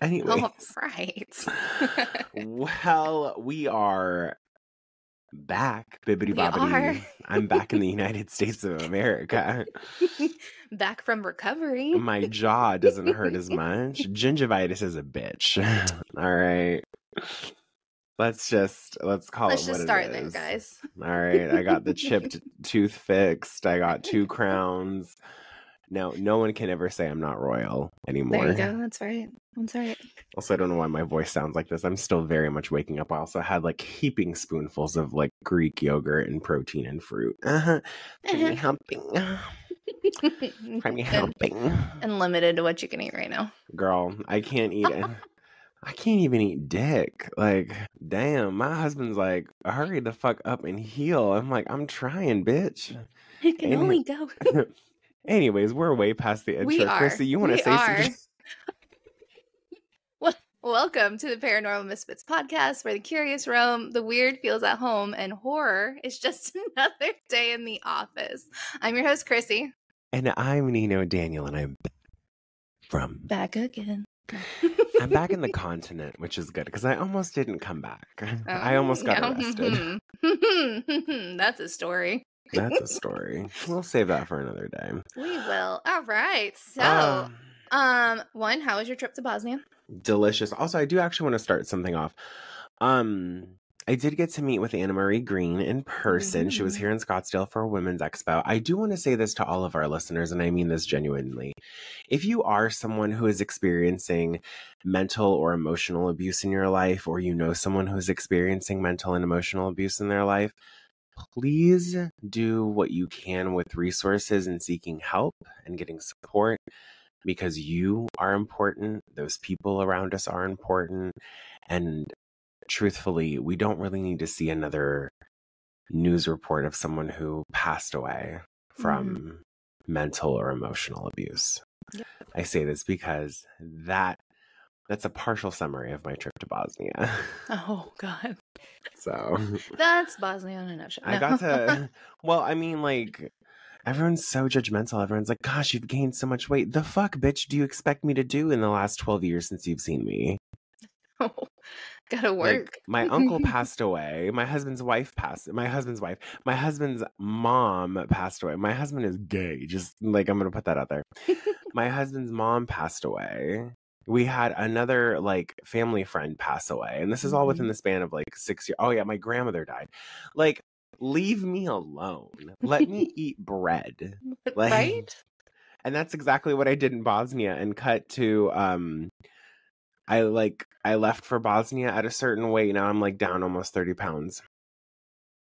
Anyway. All right. Well, we are back, bibbity We are. bobbity. I'm back in the United States of America. Back from recovery. My jaw doesn't hurt as much. Gingivitis is a bitch. All right. Let's call Let's it what just it start there, is. guys. All right. I got the chipped tooth fixed. I got 2 crowns. Now, no one can ever say I'm not royal anymore. There you go. That's right. That's right. Also, I don't know why my voice sounds like this. I'm still very much waking up. I also had like heaping spoonfuls of like Greek yogurt and protein and fruit. For me helping. For me helping. And limited to what you can eat right now. Girl, I can't eat it. I can't even eat dick. Like, damn, my husband's like, hurry the fuck up and heal. I'm like, I'm trying, bitch. It can only go. Anyways, we're way past the intro. We are. Chrissy, you want to say something? Welcome to the Paranormal Misfits Podcast, where the curious roam, the weird feels at home, and horror is just another day in the office. I'm your host, Chrissy. And I'm Nino Daniel, and I'm back again. I'm back in the continent, which is good, because I almost didn't come back. I almost got arrested. That's a story. That's a story. We'll save that for another day. We will. All right. So, one, how was your trip to Bosnia? Delicious. Also, I do actually want to start something off. I did get to meet with Anna Marie Green in person. She was here in Scottsdale for a women's expo. I do want to say this to all of our listeners, and I mean this genuinely. If you are someone who is experiencing mental or emotional abuse in your life, or you know someone who is experiencing mental and emotional abuse in their life, please do what you can with resources and seeking help and getting support, because you are important. Those people around us are important. And truthfully, we don't really need to see another news report of someone who passed away from mental or emotional abuse. Yep. I say this because that's a partial summary of my trip to Bosnia. Oh, God. So that's Bosnia in a nutshell. I got to, well, I mean, like, everyone's so judgmental. Everyone's like, gosh, you've gained so much weight. The fuck, bitch, do you expect me to do in the last 12 years since you've seen me? Oh, gotta work. Like, my uncle passed away. My husband's mom passed away. My husband is gay. Just like, I'm going to put that out there. My husband's mom passed away. We had another like family friend pass away. And this is all within the span of like 6 years. Oh yeah, my grandmother died. Like, leave me alone. Let me eat bread. Like, right? And that's exactly what I did in Bosnia, and cut to I left for Bosnia at a certain weight. Now I'm like down almost 30 pounds.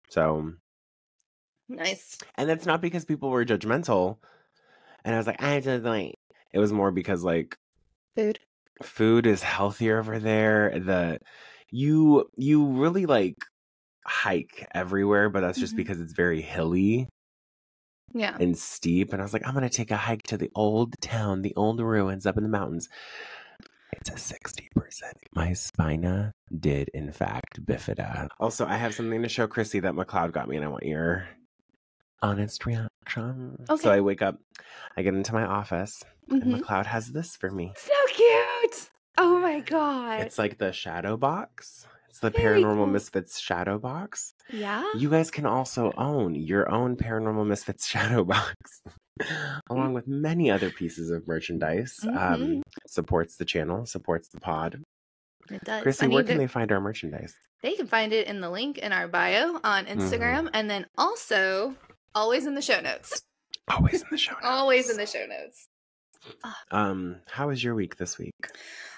So nice. And that's not because people were judgmental. And I was like, I just like, it was more because like food is healthier over there. You really like hike everywhere, but that's just because it's very hilly. Yeah. And steep. And I was like, I'm going to take a hike to the old town, the old ruins up in the mountains. It's a 60%. My spina did, in fact, bifida. Also, I have something to show Chrissy that McLeod got me, and I want your honest reaction. Okay. So I wake up, I get into my office, and McLeod has this for me. So cute! Oh my God. It's like the shadow box. It's the Very Paranormal cool. Misfits shadow box. Yeah? You guys can also own your own Paranormal Misfits shadow box, along with many other pieces of merchandise. Supports the channel, supports the pod. It does. Chrissy, where can they find our merchandise? They can find it in the link in our bio on Instagram, and then also always in the show notes. Always in the show notes. Always in the show notes. How was your week this week?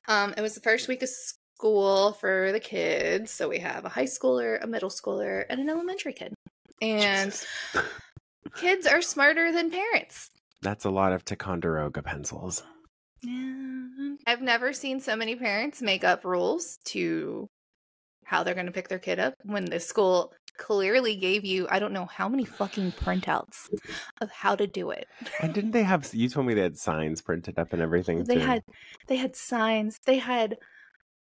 It was the first week of school for the kids. So we have a high schooler, a middle schooler, and an elementary kid. And kids are smarter than parents. That's a lot of Ticonderoga pencils. Yeah. I've never seen so many parents make up rules to how they're going to pick their kid up when the school clearly gave you, I don't know how many fucking printouts of how to do it. And didn't they have, you told me they had signs printed up and everything They too. They had signs. They had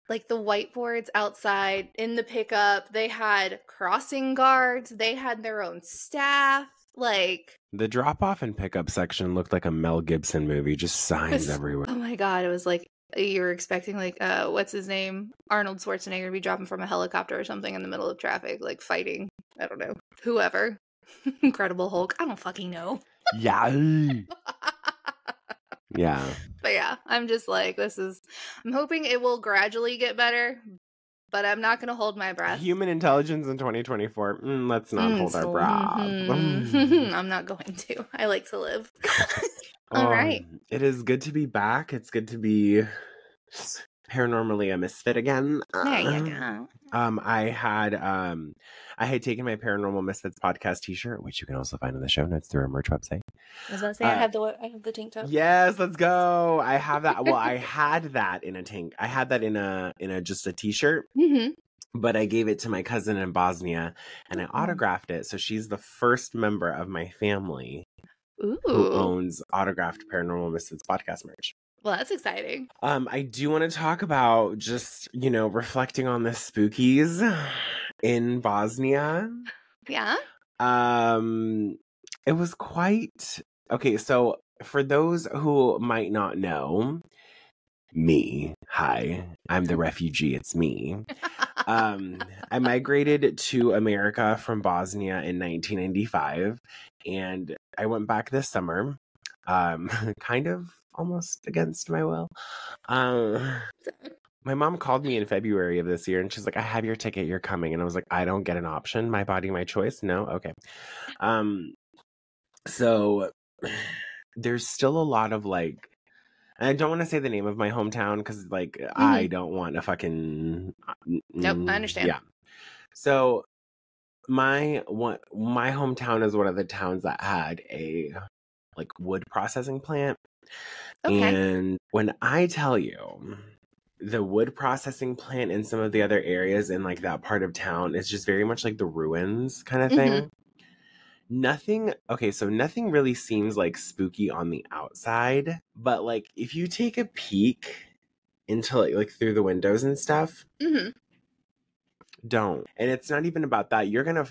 like the whiteboards outside in the pickup. They had crossing guards. They had their own staff. Like, the drop off and pickup section looked like a Mel Gibson movie, just signs everywhere. Oh my God. It was like you're expecting like what's his name, Arnold Schwarzenegger, to be dropping from a helicopter or something in the middle of traffic, like fighting, I don't know, whoever. Incredible Hulk. I don't fucking know. Yeah. Yeah. But yeah, I'm just like, I'm hoping it will gradually get better, but I'm not going to hold my breath. Human intelligence in 2024. Let's not hold our breath. I'm not going to. I like to live. All right. It is good to be back. It's good to be paranormally a misfit again. There you go. I had taken my Paranormal Misfits Podcast t-shirt, which you can also find in the show notes through our merch website. I was about to say, I have the tank top. Yes, let's go. I have that. Well, I had that in a tank. I had that in a just a t-shirt. Mm-hmm. But I gave it to my cousin in Bosnia, and I autographed it. So she's the first member of my family who owns autographed Paranormal Misfits Podcast merch. Well, that's exciting. I do want to talk about just, reflecting on the spookies in Bosnia. Yeah. It was quite okay. So for those who might not know me, hi, I'm the refugee. It's me. I migrated to America from Bosnia in 1995, and I went back this summer, kind of almost against my will. My mom called me in February of this year, and she's like, I have your ticket, you're coming. And I was like, I don't get an option. My body, my choice. No? Okay. So there's still a lot of and I don't want to say the name of my hometown because I don't want to fucking. Nope, I understand. Yeah. So my hometown is one of the towns that had a wood processing plant. Okay. And when I tell you the wood processing plant in some of the other areas in that part of town is just very much like the ruins kind of thing. Nothing really seems spooky on the outside, but if you take a peek into through the windows and stuff, don't. And it's not even about that.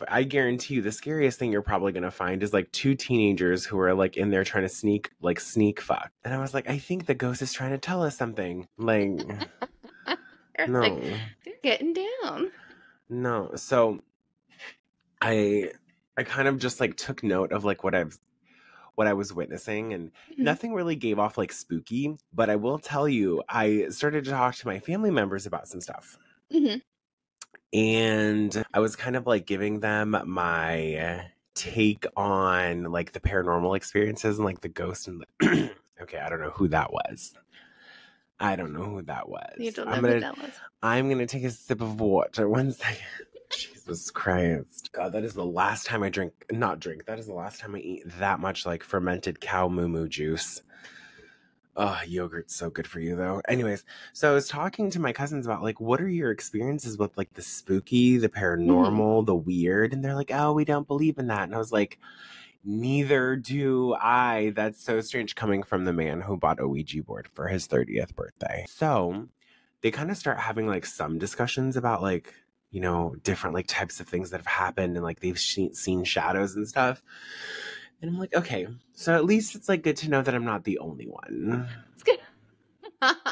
I guarantee you the scariest thing you're probably gonna find is two teenagers who are in there trying to sneak fuck. And I was like, I think the ghost is trying to tell us something. No. They're getting down. No. So I kind of just took note of what I was witnessing, and nothing really gave off spooky, but I will tell you, I started to talk to my family members about some stuff. And I was kind of giving them my take on the paranormal experiences and the ghost and okay, I don't know who that was. You don't know who that was. I'm gonna take a sip of water. 1 second. Jesus Christ. God, that is the last time I that is the last time I eat that much fermented cow moo juice. Oh, yogurt's so good for you though. Anyways, so I was talking to my cousins about what are your experiences with the spooky, the paranormal, the weird, and they're like, oh, we don't believe in that. And I was like, neither do I. That's so strange coming from the man who bought a Ouija board for his 30th birthday. So they kind of start having some discussions about different types of things that have happened, and they've seen shadows and stuff. And I'm like, okay, so at least it's good to know that I'm not the only one. It's good.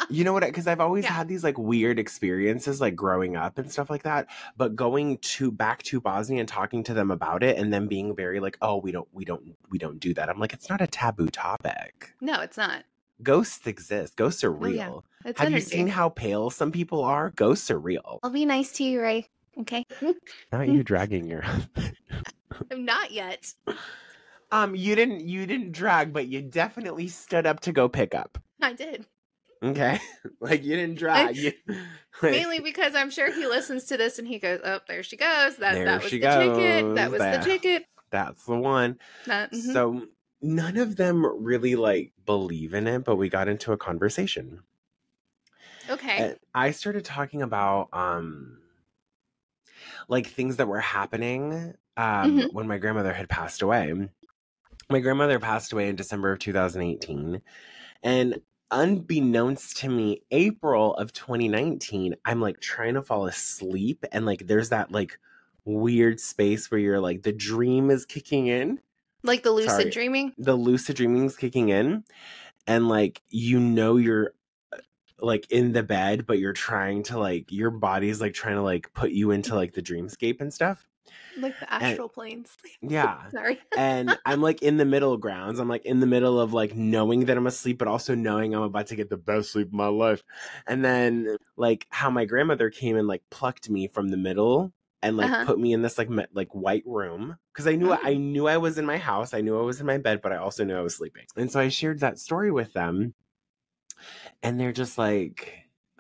You know what? Because I've always had these weird experiences growing up and stuff like that. But going back to Bosnia and talking to them about it, and them being very oh, we don't do that. I'm like, it's not a taboo topic. No, it's not. Ghosts exist. Ghosts are real. Oh, yeah. Have you seen how pale some people are? Ghosts are real. I'll be nice to you, Ray. Okay. Not you dragging your husband. I'm not yet. You didn't drag, but you definitely stood up to go pick up. I did. Okay. You didn't drag. Mainly because I'm sure he listens to this and he goes, oh, there she goes. That was the goes. ticket. That was the ticket. That's the one. So none of them really believe in it, but we got into a conversation. Okay. And I started talking about things that were happening when my grandmother had passed away. My grandmother passed away in December of 2018. And unbeknownst to me, April of 2019, I'm trying to fall asleep. And there's that weird space where you're the dream is kicking in. The lucid dreaming? The lucid dreaming is kicking in. And you're like in the bed, but you're trying to like, your body's like trying to like put you into like the dreamscape and stuff. Like the astral planes. Yeah. Sorry. And I'm like in the middle grounds. I'm like in the middle of like knowing that I'm asleep, but also knowing I'm about to get the best sleep of my life. And then like how my grandmother came and like plucked me from the middle and like put me in this like white room. Cause I knew I was in my house. I knew I was in my bed, but I also knew I was sleeping. And so I shared that story with them. And they're just like,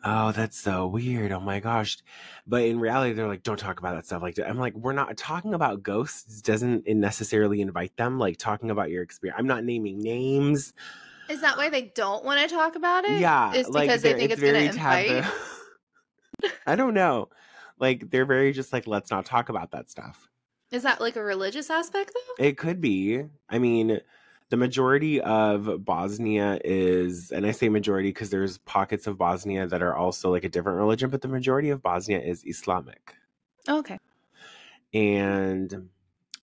oh, that's so weird. Oh my gosh. But in reality, they're like, don't talk about that stuff. Like, I'm like, we're not talking about ghosts. Doesn't it necessarily invite them? Like talking about your experience. I'm not naming names. Is that why they don't want to talk about it? Yeah. Is because they think it's going to invite? I don't know. Like, they're very just like, let's not talk about that stuff. Is that like a religious aspect though? It could be. I mean, the majority of Bosnia is, and I say majority because there's pockets of Bosnia that are also like a different religion, but the majority of Bosnia is Islamic. Okay. And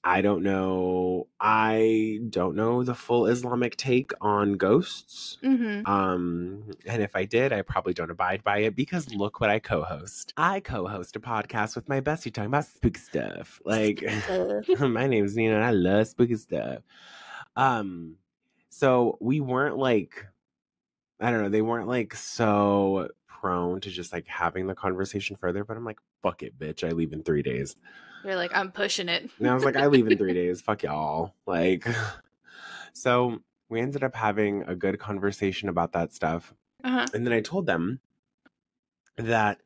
I don't know the full Islamic take on ghosts. Mm-hmm. And if I did, I probably don't abide by it because look what I co-host. I co-host a podcast with my bestie talking about spooky stuff. Like, my name's Nino and I love spooky stuff. So we weren't like, I don't know, they weren't like so prone to just like having the conversation further, but I'm like, fuck it, bitch, I leave in 3 days. You're like, I'm pushing it. And I was like, I leave in 3 days, fuck y'all. Like, so we ended up having a good conversation about that stuff. And then I told them that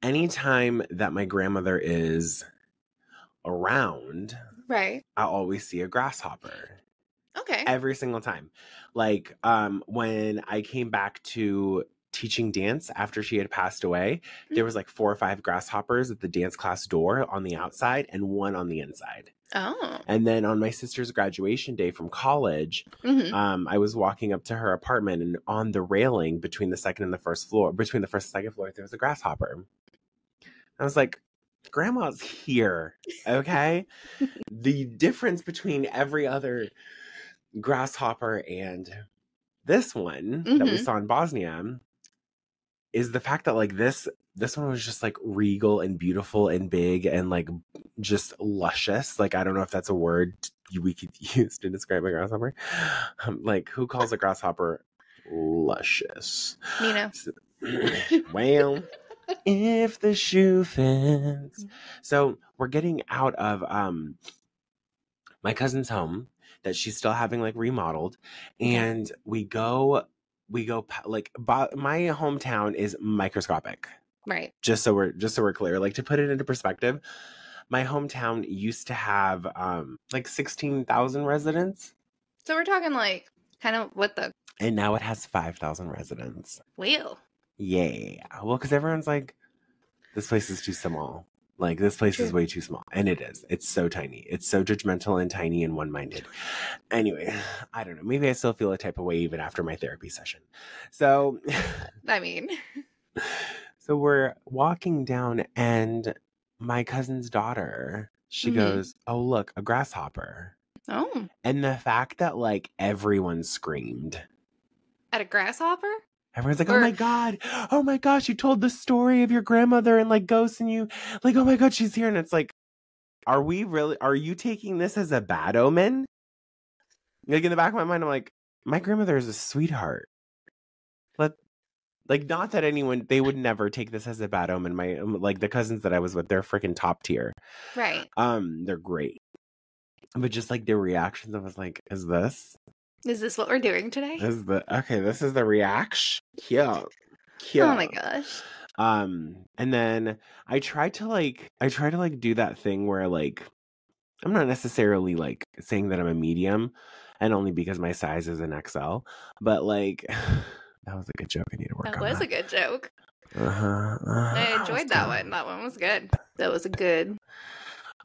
anytime that my grandmother is around, right, I always see a grasshopper. Okay. Every single time. Like, when I came back to teaching dance after she had passed away, there was like 4 or 5 grasshoppers at the dance class door on the outside and 1 on the inside. Oh. And then on my sister's graduation day from college, I was walking up to her apartment, and on the railing between the second and the first floor, between the first and second floor, there was a grasshopper. I was like, Grandma's here, okay? The difference between every other grasshopper and this one that we saw in Bosnia is the fact that like this one was just like regal and beautiful and big and like just luscious. Like, I don't know if that's a word we could use to describe a grasshopper. Like, who calls a grasshopper luscious? Nino. Well, if the shoe fits. So we're getting out of my cousin's home that she's still having like remodeled, and we go like, my hometown is microscopic, right? Just so we're clear, like, to put it into perspective, my hometown used to have like 16,000 residents. So we're talking like kind of and now it has 5,000 residents. Well, yeah, well, because everyone's like, this place is too small. Like, this place is way too small. And it is. It's so tiny. It's so judgmental and tiny and one-minded. Anyway, I don't know. Maybe I still feel a type of way even after my therapy session. So, I mean. So we're walking down, and my cousin's daughter, she goes, oh, look, a grasshopper. Oh. And the fact that, like, everyone screamed. At a grasshopper? Everyone's like, oh my gosh, you told the story of your grandmother and like ghosts, and you like, oh my God, she's here. And it's like, are you taking this as a bad omen? Like, in the back of my mind, I'm like, my grandmother is a sweetheart. Like, not that they would never take this as a bad omen. My, like, the cousins that I was with, they're freaking top tier. Right. They're great. But just like their reactions, I was like, is this what we're doing today? This is the reaction. Cute. Oh my gosh. And then I try to do that thing where, like, I'm not necessarily like saying that I'm a medium, and only because my size is an XL, but like, that was a good joke. I need to work on that. That was a good joke. I enjoyed that one. That one was good. That was a good.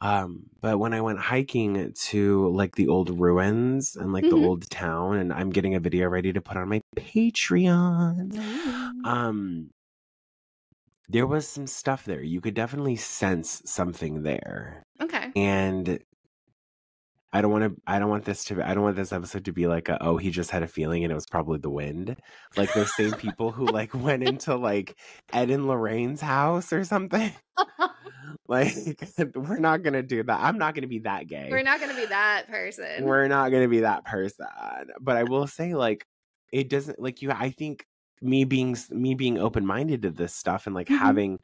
But when I went hiking to like the old ruins and like the old town, and I'm getting a video ready to put on my Patreon, there was some stuff there. You could definitely sense something there. Okay. And I don't want this episode to be like he just had a feeling and it was probably the wind. Like those same people who like went into like Ed and Lorraine's house or something. Like, we're not going to do that. I'm not going to be that gay. We're not going to be that person. We're not going to be that person. But I will say, like, it doesn't, like, I think me being open-minded to this stuff and, like, having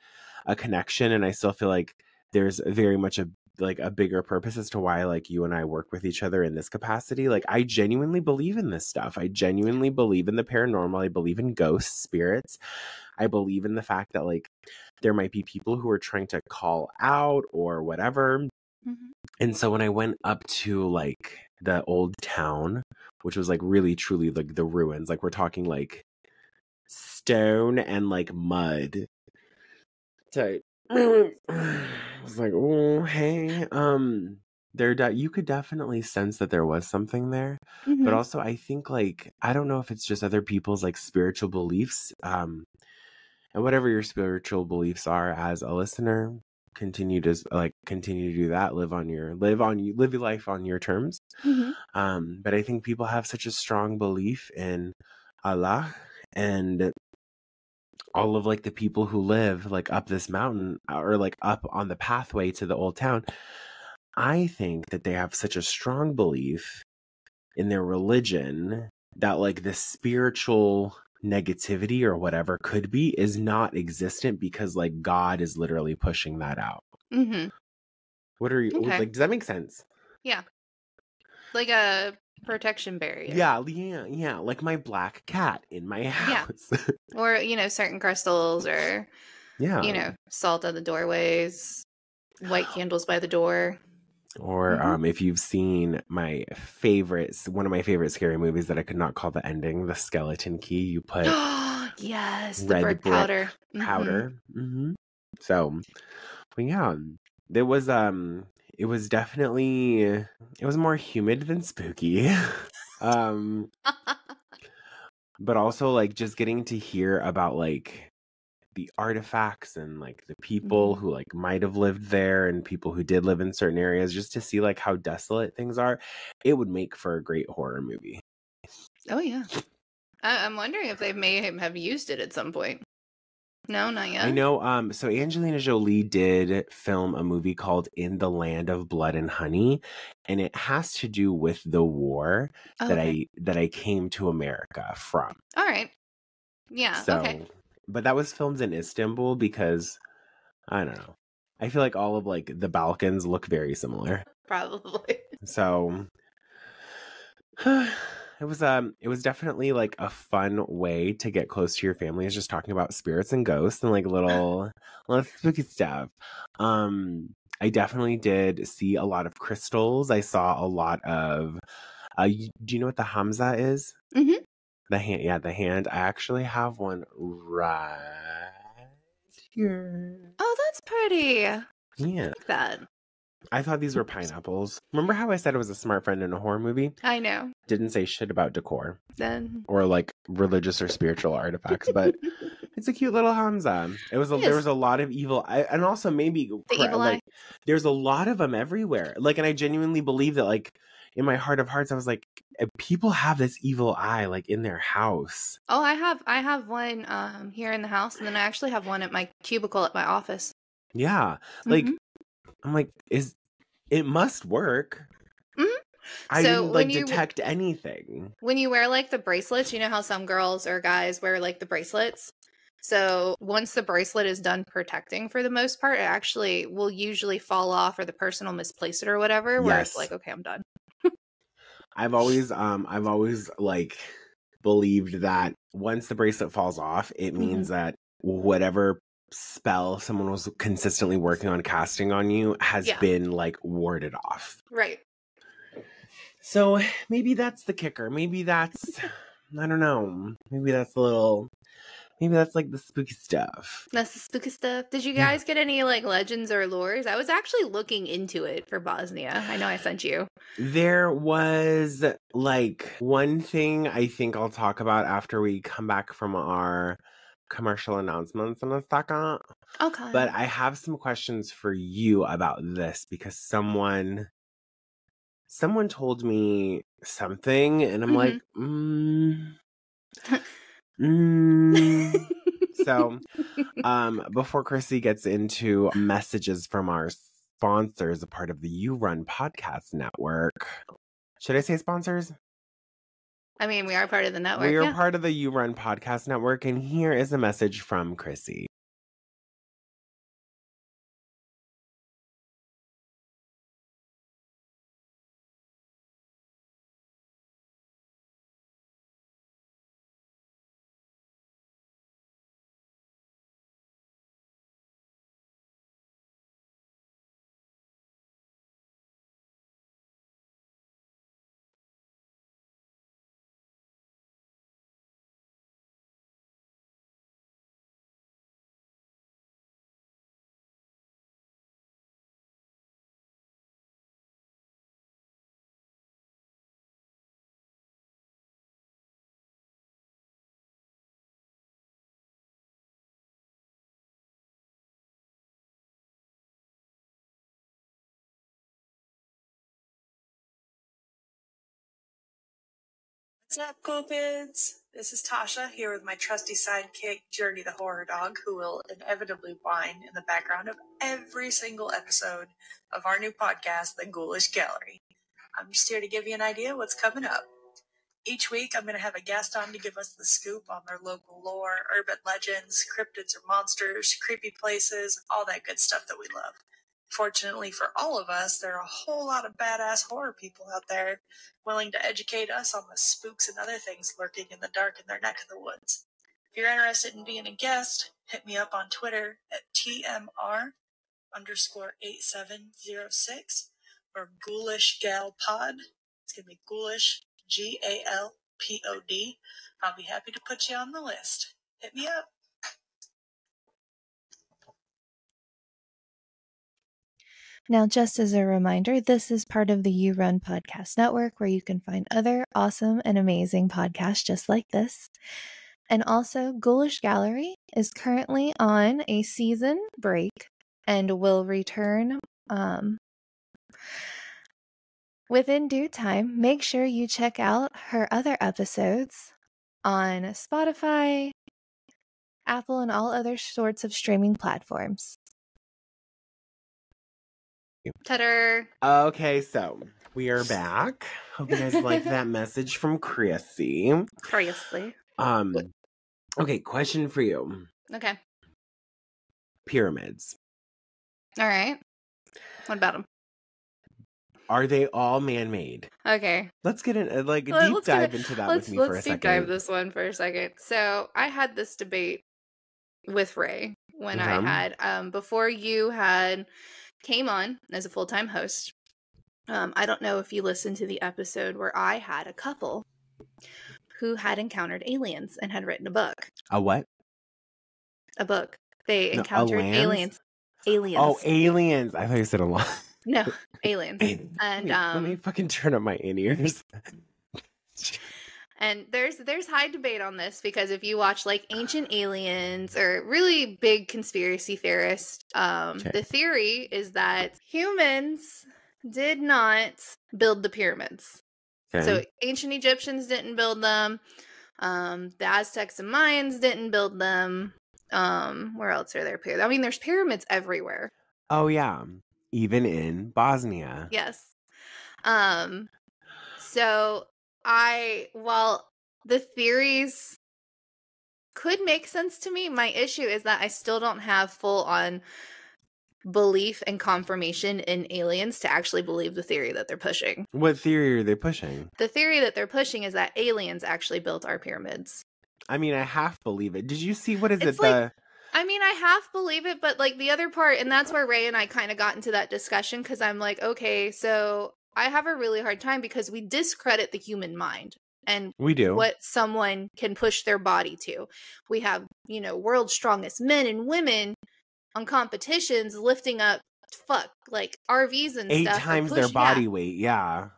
a connection, and I still feel like there's very much a bigger purpose as to why, like, you and I work with each other in this capacity. Like, I genuinely believe in this stuff. I genuinely believe in the paranormal. I believe in ghosts, spirits. I believe in the fact that, like, there might be people who are trying to call out or whatever. And so when I went up to like the old town, which was like really truly like the ruins, like we're talking like stone and like mud. So I was like, oh, hey, you could definitely sense that there was something there. But also I think like, I don't know if it's just other people's like spiritual beliefs. And whatever your spiritual beliefs are as a listener, continue to do that. Live your life on your terms. But I think people have such a strong belief in Allah and all of like the people who live like up this mountain or like up on the pathway to the old town. I think that they have such a strong belief in their religion that like the spiritual negativity or whatever could be is not existent because like God is literally pushing that out. What are you like? Does that make sense? Yeah, like a protection barrier. Yeah. Like my black cat in my house. Or certain crystals, or salt on the doorways, white candles by the door. Or if you've seen one of my favorite scary movies that I could not call the ending, The Skeleton Key, you put yes, the brick powder. So, well, yeah, it was definitely, it was more humid than spooky. But also like just getting to hear about like the artifacts and like the people who like might have lived there and people who did live in certain areas, just to see like how desolate things are, it would make for a great horror movie. Oh yeah. I'm wondering if they may have used it at some point. No, not yet. I know. So Angelina Jolie did film a movie called In the Land of Blood and Honey, and it has to do with the war that I came to America from. All right. Yeah. So, okay. But that was filmed in Istanbul because I don't know. I feel like all of like the Balkans look very similar. Probably. So it was definitely like a fun way to get close to your family, is just talking about spirits and ghosts and like little spooky stuff. I definitely did see a lot of crystals. I saw a lot of do you know what the Hamza is? The hand, the hand. I actually have one right here. Oh, that's pretty. Yeah. I like that. I thought these were pineapples. Remember how I said I was a smart friend in a horror movie? I know. Didn't say shit about decor. Then or like religious or spiritual artifacts, but it's a cute little Hamza. There was a lot of evil, and also maybe evil eye. There's a lot of them everywhere. Like, and I genuinely believe that, like, in my heart of hearts, I was like, people have this evil eye like in their house. Oh, I have one here in the house, and then I actually have one at my cubicle at my office. Yeah, like I'm like, it must work. I didn't like detect anything. When you wear like the bracelets, you know how some girls or guys wear like the bracelets. So once the bracelet is done protecting for the most part, it actually will usually fall off, or the person will misplace it or whatever. Where it's like, okay, I'm done. I've always like believed that once the bracelet falls off, it means that whatever spell someone was consistently working on casting on you has been like warded off. Right. So maybe that's the kicker. Maybe that's, I don't know. Maybe that's like the spooky stuff. That's the spooky stuff. Did you guys get any like legends or lores? I was actually looking into it for Bosnia. I know I sent you. There was like one thing I think I'll talk about after we come back from our commercial announcements in a second. Okay. But I have some questions for you about this because someone someone told me something, and I'm like, So, before Chrissy gets into messages from our sponsors, a part of the You Run podcast network. Should I say sponsors? I mean, we are part of the network. We are part of the You Run podcast network, and here is a message from Chrissy. What's up, cool kids? This is Tasha here with my trusty sidekick, Journey the Horror Dog, who will inevitably whine in the background of every single episode of our new podcast, The Ghoulish Gallery. I'm just here to give you an idea of what's coming up. Each week, I'm going to have a guest on to give us the scoop on their local lore, urban legends, cryptids or monsters, creepy places, all that good stuff that we love. Fortunately for all of us, there are a whole lot of badass horror people out there willing to educate us on the spooks and other things lurking in the dark in their neck of the woods. If you're interested in being a guest, hit me up on Twitter at TMR_8706 or Ghoulish Gal Pod. It's going to be Ghoulish, GALPOD. I'll be happy to put you on the list. Hit me up. Now, just as a reminder, this is part of the You Run podcast network where you can find other awesome and amazing podcasts just like this. And also, Ghoulish Gallery is currently on a season break and will return within due time. Make sure you check out her other episodes on Spotify, Apple, and all other sorts of streaming platforms. Ta-da! Okay, so we are back. Hope you guys like that message from Chrissy. Seriously. Okay, question for you. Okay. Pyramids. All right. What about them? Are they all man-made? Okay. Let's get in, deep dive into that with me for a second. Let's deep dive this one for a second. So I had this debate with Ray when I had, before you came on as a full-time host. I don't know if you listened to the episode where I had a couple who had encountered aliens and had written a book. A what? A book. They encountered aliens. Aliens. Oh, aliens. I thought you said a lot. No, aliens. And let me fucking turn up my in-ears. And there's high debate on this because if you watch like Ancient Aliens or really big conspiracy theorists, the theory is that humans did not build the pyramids. Okay. So ancient Egyptians didn't build them. The Aztecs and Mayans didn't build them. Where else are there pyramids? I mean, there's pyramids everywhere. Oh yeah, even in Bosnia. Yes. So while the theories could make sense to me, my issue is that I still don't have full-on belief and confirmation in aliens to actually believe the theory that they're pushing. What theory are they pushing? The theory that they're pushing is that aliens actually built our pyramids. I mean, I half believe it. Did you see, what is it's it? I mean, I half believe it, but like the other part, and that's where Ray and I kind of got into that discussion because I'm like, okay, so I have a really hard time because we discredit the human mind. And we do what someone can push their body to. We have, world's strongest men and women on competitions lifting up like RVs and 8 stuff. 8 times their body weight, yeah.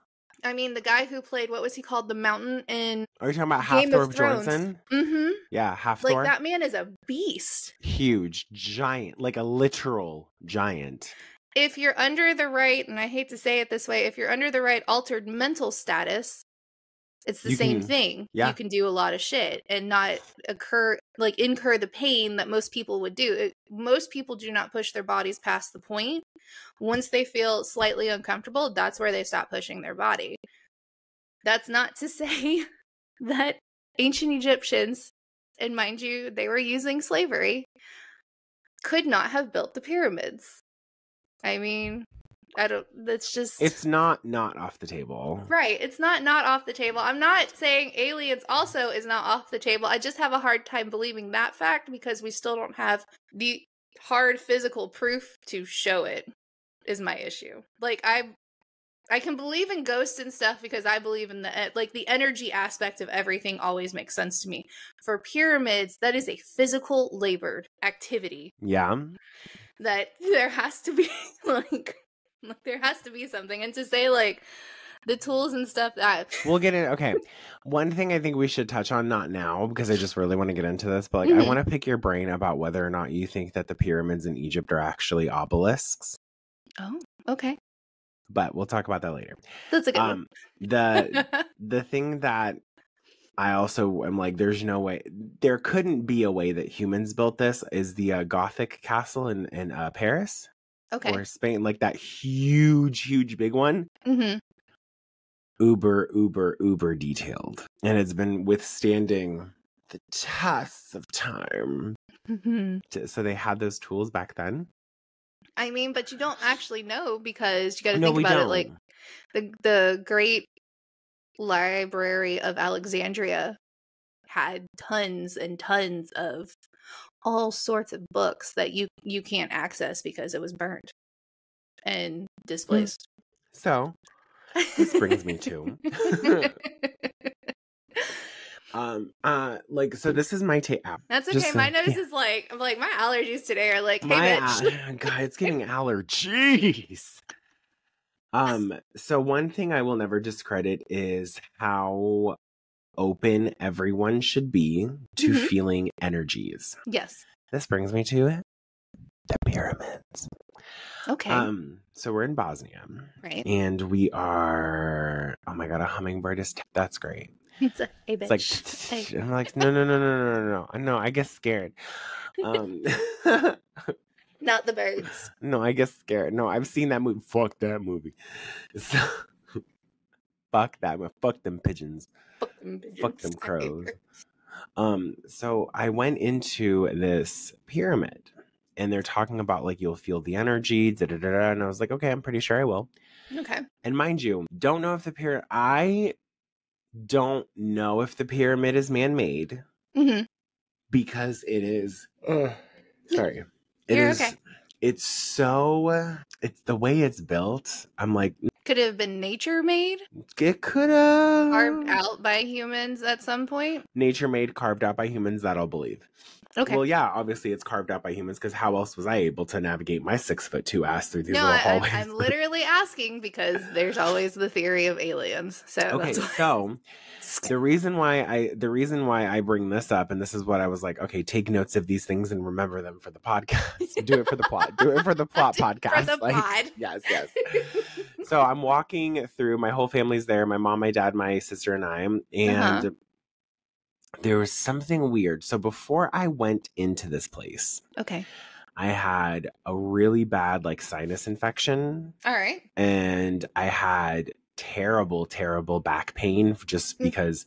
I mean, the guy who played, what was he called? The Mountain in Are you talking about Game Halfthor of Thrones? Johnson? Mm-hmm. Yeah, Halfthor. Like, that man is a beast. Huge, giant, like a literal giant. if you're under the right, and I hate to say it this way, if you're under the right altered mental status, it's the same thing. Yeah. You can do a lot of shit and not incur the pain that most people would do. Most people do not push their bodies past the point. Once they feel slightly uncomfortable, that's where they stop pushing their body. That's not to say that ancient Egyptians, and mind you, they were using slavery, could not have built the pyramids. I mean, it's not off the table. Right. It's not off the table. I'm not saying aliens also is not off the table. I just have a hard time believing that fact because we still don't have the hard physical proof to show it, is my issue. Like, I can believe in ghosts and stuff because I believe in the energy aspect of everything always makes sense to me. For pyramids, that is a physical labored activity. Yeah. That there has to be there has to be something. And to say the tools and stuff that we'll get in. Okay. One thing I think we should touch on, not now, because I just really want to get into this, but I want to pick your brain about whether or not you think that the pyramids in Egypt are actually obelisks. Oh, okay. But we'll talk about that later. That's a good one. The thing that I also am like, there's no way, there couldn't be a way that humans built this is the Gothic castle in Paris. Okay. Or Spain, like that huge big one. Mm-hmm. Uber detailed. And it's been withstanding the tests of time. Mm-hmm. So they had those tools back then. I mean, but you don't actually know because you got to think about it like the great Library of Alexandria had tons and tons of all sorts of books that you can't access because it was burned and displaced. So this brings me to so this is my take. That's okay. My nose is I'm like my allergies today are like, hey bitch. God, it's getting allergies. So one thing I will never discredit is how open everyone should be to feeling energies. Yes. This brings me to the pyramids. Okay. So we're in Bosnia. Right. And we are, oh my God, a hummingbird is, that's great. It's a, hey bitch. It's like, hey. I'm like, no, I get scared. Not the birds. No, I get scared. No, I've seen that movie. Fuck that movie. So, fuck that. Fuck them pigeons. Fuck them crows. So I went into this pyramid and they're talking about like, you'll feel the energy, and I was like, okay, I'm pretty sure I will. Okay. And mind you, I don't know if the pyramid is man-made because it is, sorry. You're okay. It's the way it's built. I'm like, could it have been nature made? It could have. Carved out by humans at some point? Nature made, carved out by humans, that I'll believe. Okay. Well, yeah, obviously it's carved out by humans because how else was I able to navigate my 6'2" ass through these little hallways? I'm literally asking because there's always the theory of aliens. So okay, that's why. So the reason why I bring this up, and this is what I was like, okay, take notes of these things and remember them for the podcast. Do it for the plot. Do it for the plot podcast. For the pod. Yes. So I'm walking through. My whole family's there. My mom, my dad, my sister, and I. And there was something weird. So before I went into this place, okay, I had a really bad sinus infection. All right. And I had terrible back pain just because,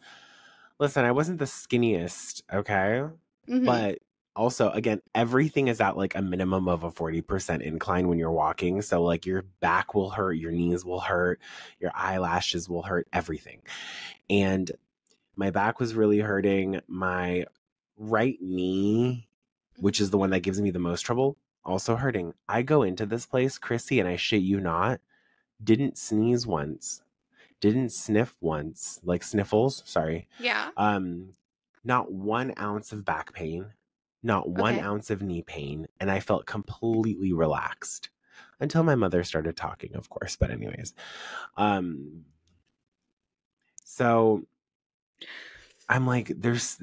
listen, I wasn't the skinniest, okay? But also, again, everything is at a minimum of a 40% incline when you're walking. So your back will hurt, your knees will hurt, your eyelashes will hurt, everything. And my back was really hurting. My right knee, which is the one that gives me the most trouble, also hurting. I go into this place, Chrissy, and I shit you not, didn't sneeze once, didn't sniff once, sniffles, sorry. Yeah. Not 1 ounce of back pain, not 1 ounce of knee pain, and I felt completely relaxed until my mother started talking, of course. But anyways, so I'm like, there's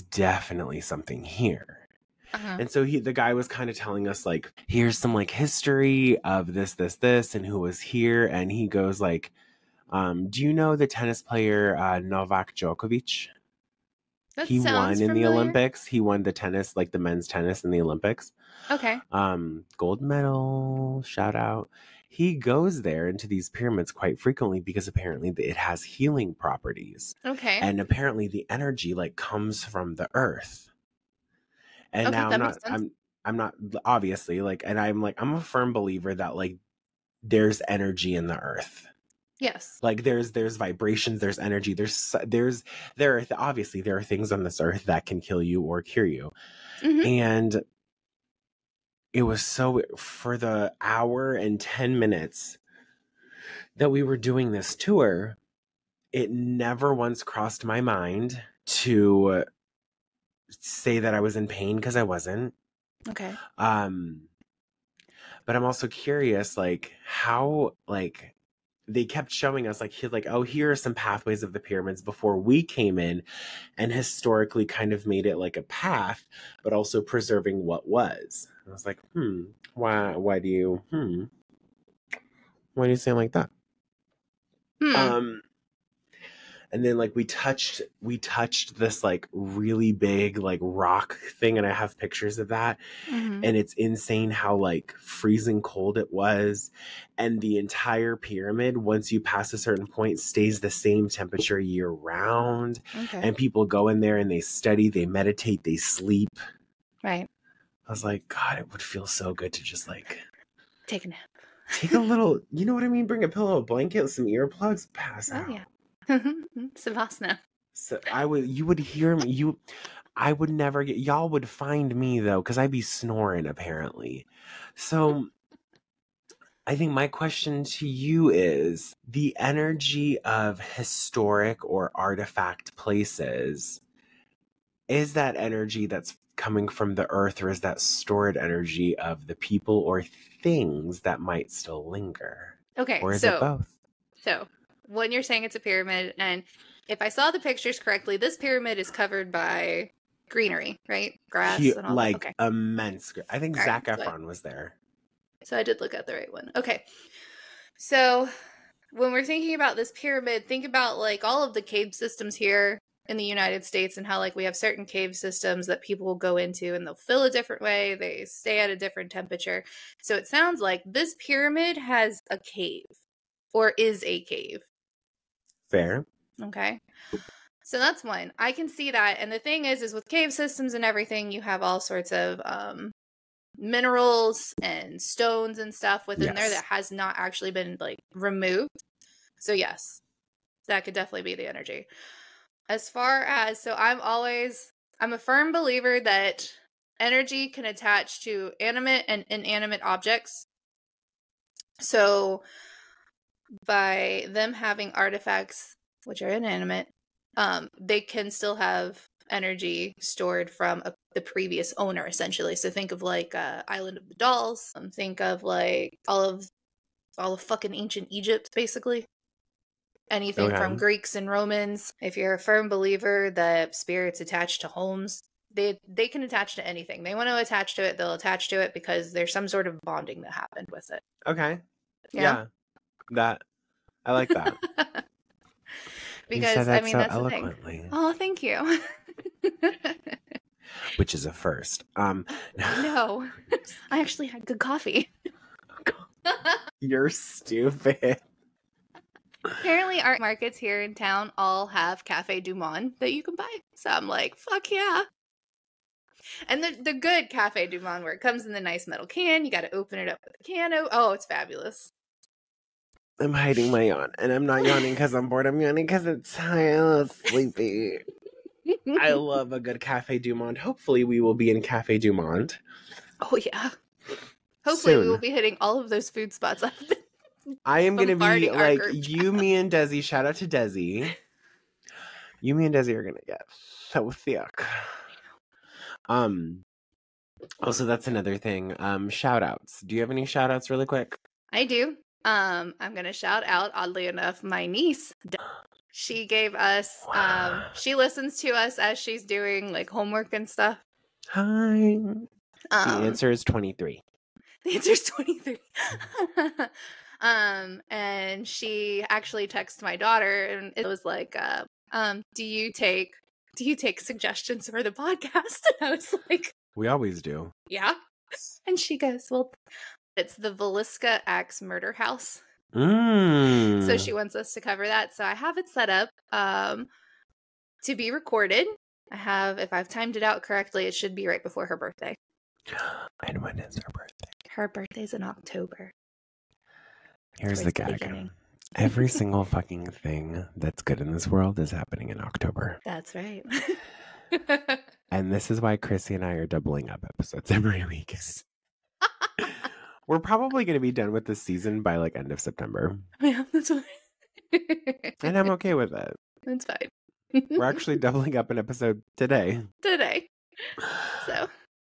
definitely something here. And so the guy was kind of telling us like, here's some like history of this, and who was here. And he goes like, do you know the tennis player Novak Djokovic? That He sounds won in the familiar. Olympics. He won the tennis, like the men's tennis in the Olympics. Okay. Gold medal, shout out. He goes there into these pyramids quite frequently because apparently it has healing properties. Okay. And apparently the energy like comes from the earth. And okay, now that I'm not obviously like, and I'm a firm believer that like there's energy in the earth. Yes. Like there's vibrations, there's energy, obviously there are things on this earth that can kill you or cure you. Mm-hmm. And it was so, for the hour and 10 minutes that we were doing this tour, it never once crossed my mind to say that I was in pain, because I wasn't. Okay. But I'm also curious, like, how, like, they kept showing us, like, oh, here are some pathways of the pyramids before we came in, and historically kind of made it like a path, but also preserving what was. And I was like, why do you say it like that? And then like we touched this like really big like rock thing, and I have pictures of that. Mm-hmm. And it's insane how like freezing cold it was. And the entire pyramid, once you pass a certain point, stays the same temperature year round. Okay. And people go in there and they study, they meditate, they sleep. Right. I was like, God, it would feel so good to just like take a nap. Take a little, you know what I mean? Bring a pillow, a blanket, some earplugs, pass out. Oh yeah. Savasana. So you would hear me. I would never y'all would find me though, because I'd be snoring apparently. So I think my question to you is the energy of historic or artifact places. Is that energy that's coming from the earth, or is that stored energy of the people or things that might still linger? Okay. Or is it both? So when you're saying it's a pyramid, and if I saw the pictures correctly, this pyramid is covered by greenery, right? Grass and all like that. Okay. Immense. I think all Zac right, Efron was there. So I did look at the right one. Okay. So when we're thinking about this pyramid, think about like all of the cave systems here in the United States, and how like we have certain cave systems that people will go into and they'll fill a different way. They stay at a different temperature. So it sounds like this pyramid has a cave, or is a cave. Fair. Okay. So that's one. I can see that. And the thing is with cave systems and everything, you have all sorts of minerals and stones and stuff within there that has not actually been like removed. So yes, that could definitely be the energy. As far as, so I'm a firm believer that energy can attach to animate and inanimate objects. So by them having artifacts which are inanimate, they can still have energy stored from the previous owner, essentially. So think of like Island of the Dolls. Think of like all of fucking ancient Egypt, basically. Anything from Greeks and Romans. If you're a firm believer that spirits attach to homes, they can attach to anything. They want to attach to it, they'll attach to it because there's some sort of bonding that happened with it. Okay. Yeah. That I like that. Because you said that I mean so that's eloquently. the thing. Oh, thank you. Which is a first. No. I actually had good coffee. You're stupid. Apparently art markets here in town all have Cafe Du Monde that you can buy. So I'm like, fuck yeah. And the good Cafe Du Monde, where it comes in the nice metal can, you got to open it up with a can. Oh, it's fabulous. I'm hiding my yawn, and I'm not yawning because I'm bored. I'm yawning because it's tired, sleepy. I love a good Cafe Du Monde. Hopefully we will be in Cafe Du Monde. Oh yeah. Hopefully we will be hitting all of those food spots up. I am going to be like you, me, and Desi. Shout out to Desi. You, me, and Desi are going to get so thick. Also, that's another thing. Shout outs. Do you have any shout outs really quick? I do. I'm going to shout out, oddly enough, my niece. She gave us, she listens to us as she's doing like homework and stuff. Hi. The answer is 23. The answer is 23. And she actually texted my daughter, and it was like, do you take suggestions for the podcast? And I was like, We always do. yeah. And she goes, well, it's the Villisca Axe Murder House. So she wants us to cover that. So I have it set up to be recorded. If I've timed it out correctly, it should be right before her birthday. And when is her birthday? Her birthday's in October. Here's the gag. Every single fucking thing that's good in this world is happening in October. That's right. And this is why Chrissy and I are doubling up episodes every week. We're probably going to be done with this season by like end of September. Yeah, that's fine. And I'm okay with it. That's fine. We're actually doubling up an episode today. So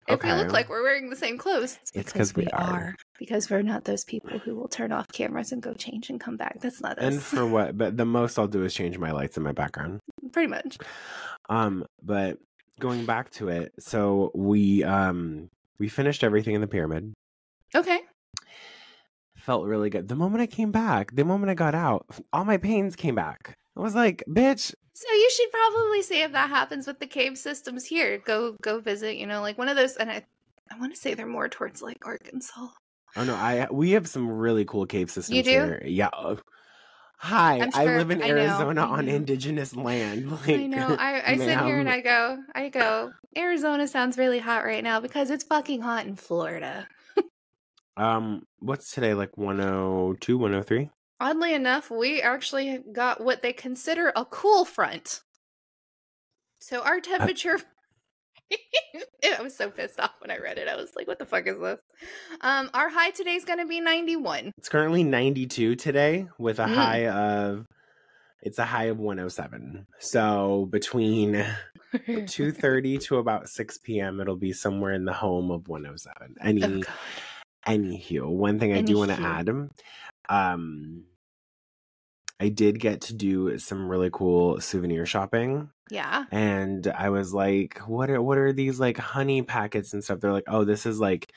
if we look like we're wearing the same clothes, it's because we are. Because we're not those people who will turn off cameras and go change and come back. That's not us. And for what? But the most I'll do is change my lights in my background. Pretty much. But going back to it, so we finished everything in the pyramid. Okay. Felt really good. The moment I got out, all my pains came back. I was like, bitch. So you should probably see if that happens with the cave systems here. Go visit, like one of those. And I want to say they're more towards like Arkansas. Oh no, we have some really cool cave systems you do? here. Yeah. Hi, sure, I live in Arizona on indigenous land. Like, I know. I sit here and I go, Arizona sounds really hot right now because it's fucking hot in Florida. What's today, like 102, 103? Oddly enough, we actually got what they consider a cool front. So our temperature... I was so pissed off when I read it. I was like, what the fuck is this? Our high today is going to be 91. It's currently 92 today with a high of... It's a high of 107. So between 2:30 to about 6 p.m., it'll be somewhere in the home of 107. Anywho, one thing I do want to add, I did get to do some really cool souvenir shopping. Yeah. And I was like, what are these like honey packets and stuff? They're like, oh, this is like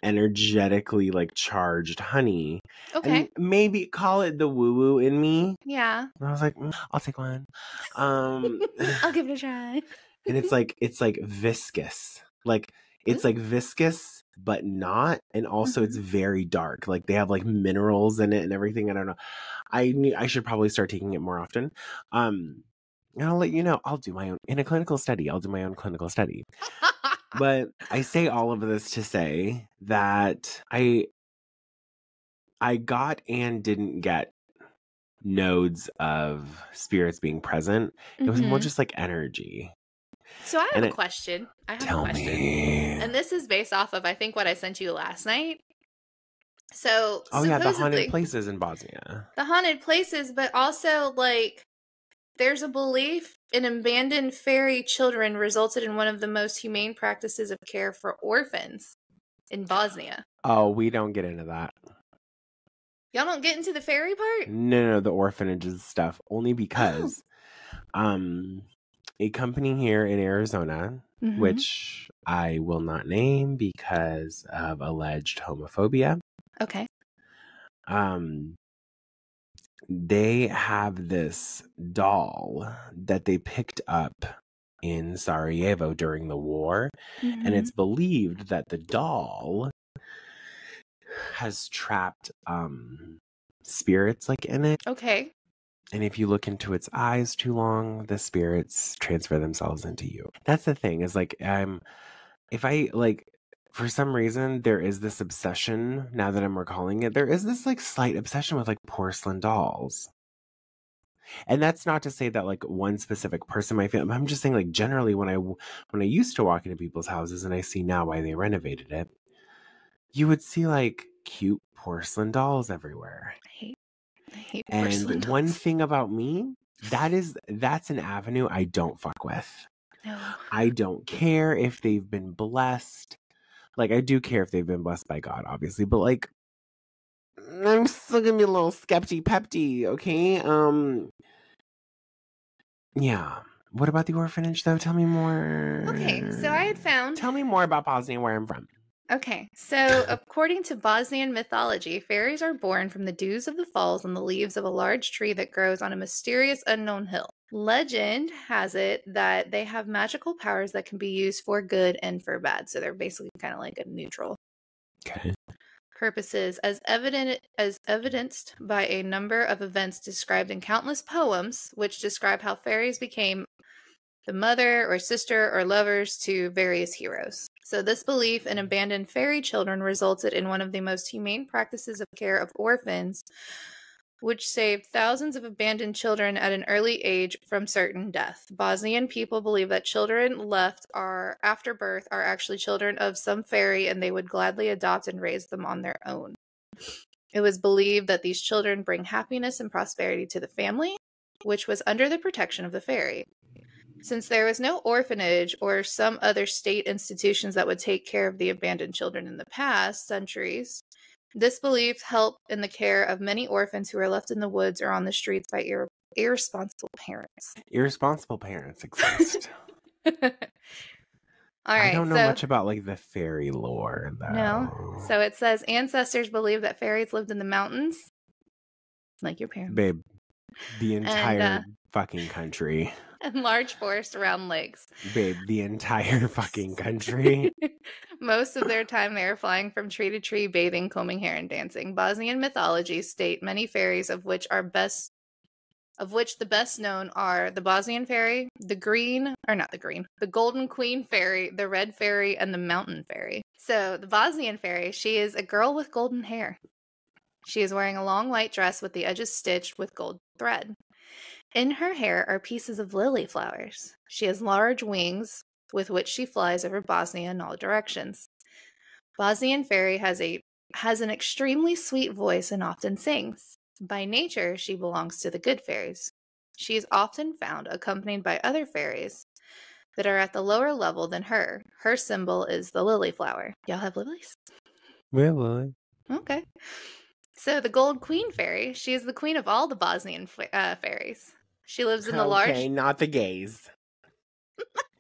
energetically like charged honey. Okay. And maybe call it the woo-woo in me. Yeah. And I was like, I'll take one. I'll give it a try. And it's like viscous. Like it's like viscous but not, and also it's very dark. Like they have like minerals in it and everything. I don't know. I should probably start taking it more often. And I'll let you know. I'll do my own in a clinical study. I'll do my own clinical study. But I say all of this to say that I got and didn't get nodes of spirits being present. It was more just like energy. So I have a question. Tell me. And this is based off of, I think, what I sent you last night. So, the haunted places in Bosnia. The haunted places, but also, like, there's a belief in abandoned fairy children resulted in one of the most humane practices of care for orphans in Bosnia. Oh, we don't get into that. Y'all don't get into the fairy part? No, the orphanages stuff. Only because a company here in Arizona, which I will not name because of alleged homophobia. Okay. They have this doll that they picked up in Sarajevo during the war. And it's believed that the doll has trapped spirits like in it. Okay. And if you look into its eyes too long, the spirits transfer themselves into you. That's the thing, is like, if I like, for some reason, there is this obsession, now that I'm recalling it, there is this like slight obsession with like porcelain dolls. And that's not to say that like one specific person might feel, I'm just saying like generally when I used to walk into people's houses and I see now why they renovated it, you would see like cute porcelain dolls everywhere. I hate and one thing about me, that's an avenue I don't fuck with. No. I don't care if they've been blessed. Like, I do care if they've been blessed by God, obviously, but like, I'm still gonna be a little skepty-pepty, okay? Yeah. What about the orphanage, though? Tell me more. Okay, so I had found... Tell me more about Bosnia, where I'm from. Okay, so according to Bosnian mythology, fairies are born from the dews of the falls and the leaves of a large tree that grows on a mysterious unknown hill. Legend has it that they have magical powers that can be used for good and for bad, so they're basically kind of like a neutral. Okay. Purposes as evidenced by a number of events described in countless poems, which describe how fairies became the mother or sister or lovers to various heroes. So this belief in abandoned fairy children resulted in one of the most humane practices of care of orphans, which saved thousands of abandoned children at an early age from certain death. Bosnian people believe that children left after birth are actually children of some fairy, and they would gladly adopt and raise them on their own. It was believed that these children bring happiness and prosperity to the family, which was under the protection of the fairy. Since there was no orphanage or some other state institutions that would take care of the abandoned children in the past centuries, this belief helped in the care of many orphans who were left in the woods or on the streets by irresponsible parents. Irresponsible parents exist. All right, I don't know much about like the fairy lore, though. No. So it says ancestors believe that fairies lived in the mountains, like your parents. Babe, the entire fucking country. And large forests around lakes. Babe, the entire fucking country. Most of their time they are flying from tree to tree, bathing, combing hair, and dancing. Bosnian mythology state many fairies of which the best known are the Bosnian fairy, the golden queen fairy, the red fairy, and the mountain fairy. So the Bosnian fairy, she is a girl with golden hair. She is wearing a long white dress with the edges stitched with gold thread. In her hair are pieces of lily flowers. She has large wings with which she flies over Bosnia in all directions. Bosnian fairy has an extremely sweet voice and often sings. By nature, she belongs to the good fairies. She is often found accompanied by other fairies that are at the lower level than her. Her symbol is the lily flower. Y'all have lilies? We have lily. Okay. So the gold queen fairy, she is the queen of all the Bosnian fairies. She lives in the large... Okay, not the gays.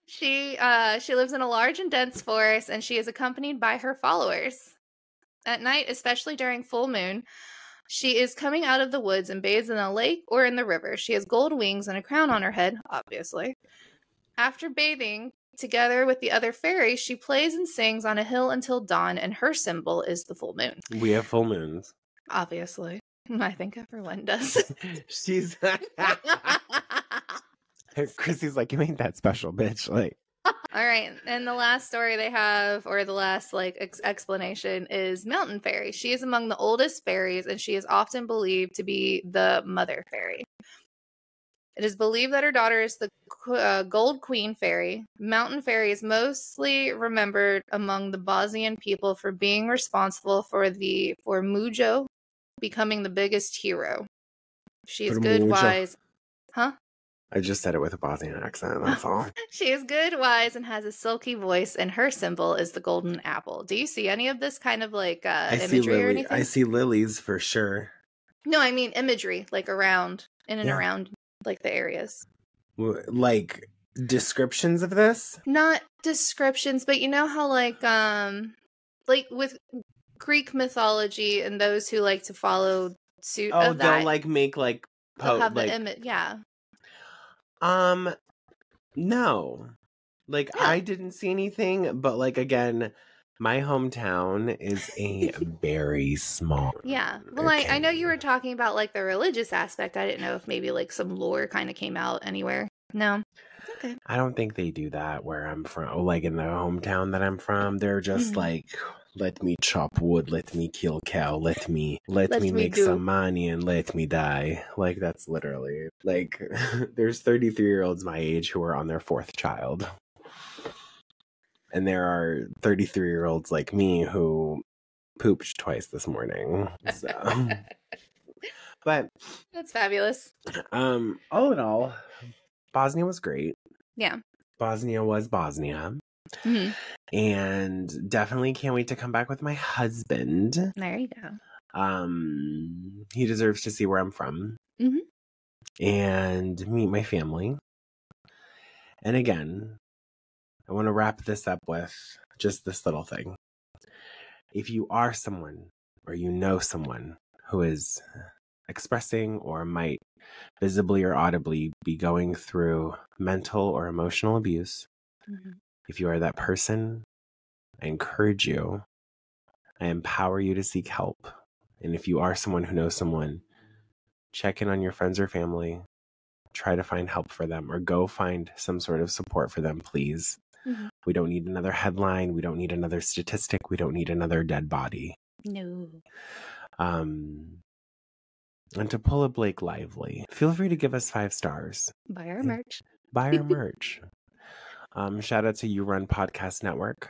She lives in a large and dense forest, and she is accompanied by her followers. At night, especially during full moon, she is coming out of the woods and bathes in a lake or in the river. She has gold wings and a crown on her head, obviously. After bathing, together with the other fairies, she plays and sings on a hill until dawn, and her symbol is the full moon. We have full moons. Obviously. I think everyone does. She's... Chrissy's like, you ain't that special, bitch. Like... All right, and the last story they have, or the last explanation, is Mountain Fairy. She is among the oldest fairies, and she is often believed to be the mother fairy. It is believed that her daughter is the Gold Queen Fairy. Mountain Fairy is mostly remembered among the Bosnian people for being responsible for Mujo becoming the biggest hero. She is good, wise... Huh? I just said it with a Bosnian accent, that's all. She is good, wise, and has a silky voice, and her symbol is the golden apple. Do you see any of this kind of imagery or anything? I see lilies for sure. No, I mean imagery, around, in and around, the areas. Like, descriptions of this? Not descriptions, but you know how, with Greek mythology and those who like to follow suit of that. They'll, make, they'll have the image, yeah. No. I didn't see anything, but again, my hometown is a very small. Yeah. Well, okay. I know you were talking about the religious aspect. I didn't know if maybe some lore kind of came out anywhere. No. Okay. I don't think they do that where I'm from. In the hometown that I'm from, they're just let me chop wood, let me kill cow, let me make some money and let me die. That's literally there's 33-year-olds my age who are on their 4th child. And there are 33-year-olds like me who pooped twice this morning. So but that's fabulous. All in all, Bosnia was great. Yeah. Bosnia was Bosnia. Mm-hmm. And definitely can't wait to come back with my husband. There you go. He deserves to see where I'm from. Mm-hmm. And meet my family. And again, I want to wrap this up with just this little thing. If you are someone or you know someone who is expressing or might visibly or audibly be going through mental or emotional abuse, if you are that person, I encourage you, I empower you to seek help. And if you are someone who knows someone, check in on your friends or family, try to find help for them, or go find some sort of support for them, please. We don't need another headline. We don't need another statistic. We don't need another dead body. No. And to pull a Blake Lively, feel free to give us 5 stars. Buy our merch. Buy our merch. Shout out to You Run Podcast Network.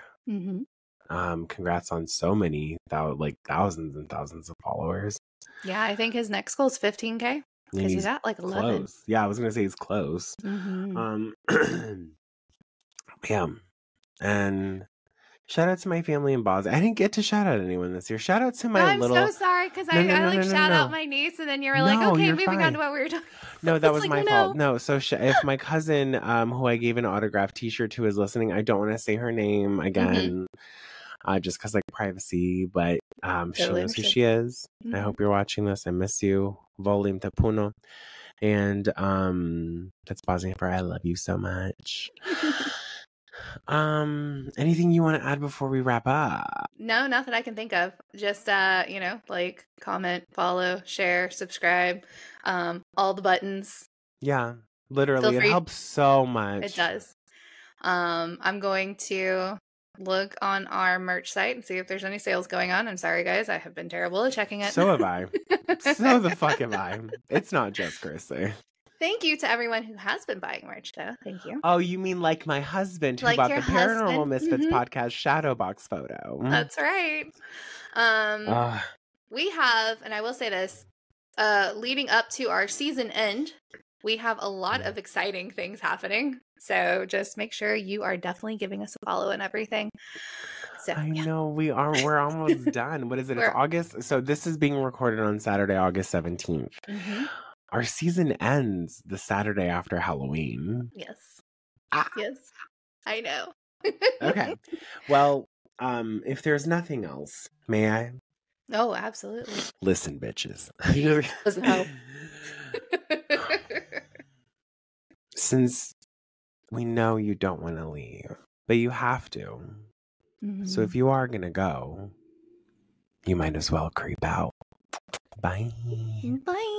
Congrats on so many, thousands and thousands of followers. Yeah, I think his next goal is 15K because he's at like 11. Close. Yeah, I was gonna say he's close. Yeah, and shout out to my family in Bosnia. I didn't get to shout out anyone this year. Shout out to my I'm so sorry because I shout out my niece and then you were like, okay, moving on to what we were talking about. No, that was my fault. No, so if my cousin, who I gave an autographed T-shirt to, is listening, I don't want to say her name again, just because privacy. But she knows who she is. I hope you're watching this. I miss you. Volim te puno. And that's Bosnia for I love you so much. Anything you want to add before we wrap up? No, not that I can think of. Just comment, follow, share, subscribe, all the buttons. Yeah, literally, it helps so much. It does. I'm going to look on our merch site and see if there's any sales going on. I'm sorry, guys, I have been terrible at checking it. So have I. So the fuck have I. It's not just Chrissy. Thank you to everyone who has been buying merch, though. Thank you. Oh, you mean like my husband who bought the Paranormal Misfits Podcast shadow box photo. That's right. We have, and I will say this, leading up to our season end, we have a lot of exciting things happening. So just make sure you are definitely giving us a follow and everything. So I know we're almost done. What is it? It's August. So this is being recorded on Saturday, August 17th. Our season ends the Saturday after Halloween. Yes. Yes. I know. Okay. Well, if there's nothing else, may I? Oh, absolutely. Listen, bitches. Doesn't help. Since we know you don't want to leave, but you have to. So if you are going to go, you might as well creep out. Bye. Bye.